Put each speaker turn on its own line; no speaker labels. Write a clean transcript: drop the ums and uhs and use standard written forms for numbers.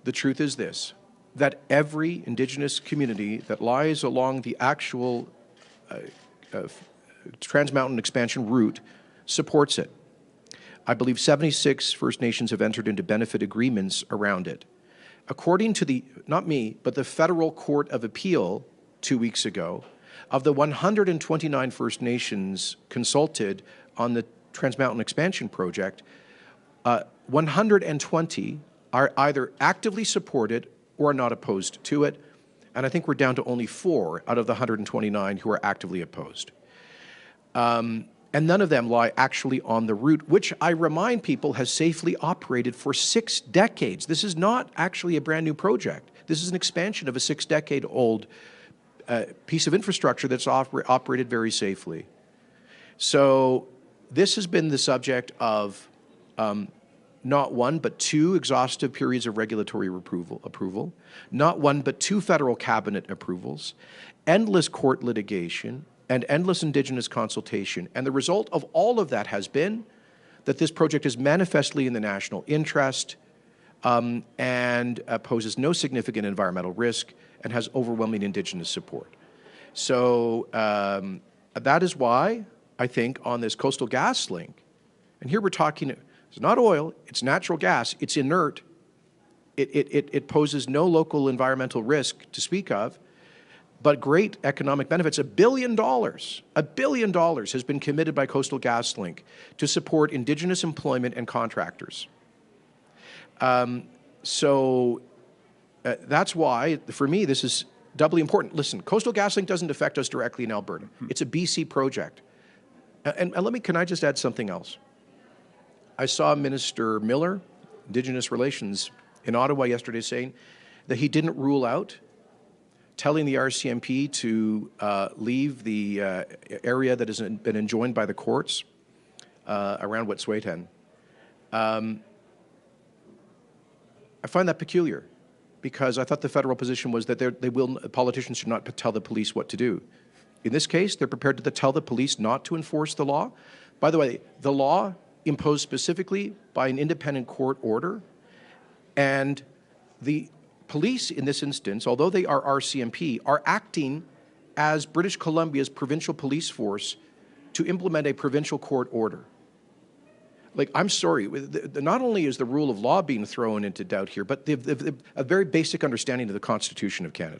The truth is this, that every Indigenous community that lies along the actual Trans Mountain expansion route supports it. I believe 76 First Nations have entered into benefit agreements around it. According to the, not me, but the Federal Court of Appeal 2 weeks ago, of the 129 First Nations consulted on the Trans Mountain expansion project, 120 are either actively supported or are not opposed to it. And I think we're down to only 4 out of the 129 who are actively opposed. And none of them lie actually on the route, which I remind people has safely operated for 6 decades. This is not actually a brand new project. This is an expansion of a 6-decade-old piece of infrastructure that's operated very safely. So this has been the subject of not 1 but 2 exhaustive periods of regulatory approval, not 1 but 2 federal cabinet approvals, endless court litigation, and endless Indigenous consultation. And the result of all of that has been that this project is manifestly in the national interest and poses no significant environmental risk and has overwhelming Indigenous support. So that is why I think on this Coastal GasLink, and here we're talking, it's not oil, it's natural gas, it's inert, it poses no local environmental risk to speak of, but great economic benefits. $1 billion has been committed by Coastal GasLink to support Indigenous employment and contractors. So that's why, for me, this is doubly important. Listen, Coastal GasLink doesn't affect us directly in Alberta. It's a BC project. And can I just add something else? I saw Minister Miller, Indigenous Relations, in Ottawa yesterday saying that he didn't rule out telling the RCMP to leave the area that has been enjoined by the courts around Wet'suwet'en. I find that peculiar because I thought the federal position was that politicians should not tell the police what to do. In this case, they're prepared to tell the police not to enforce the law. By the way, the law imposed specifically by an independent court order, and the police in this instance, although they are RCMP, are acting as British Columbia's provincial police force to implement a provincial court order. Like, I'm sorry, not only is the rule of law being thrown into doubt here, but a very basic understanding of the Constitution of Canada.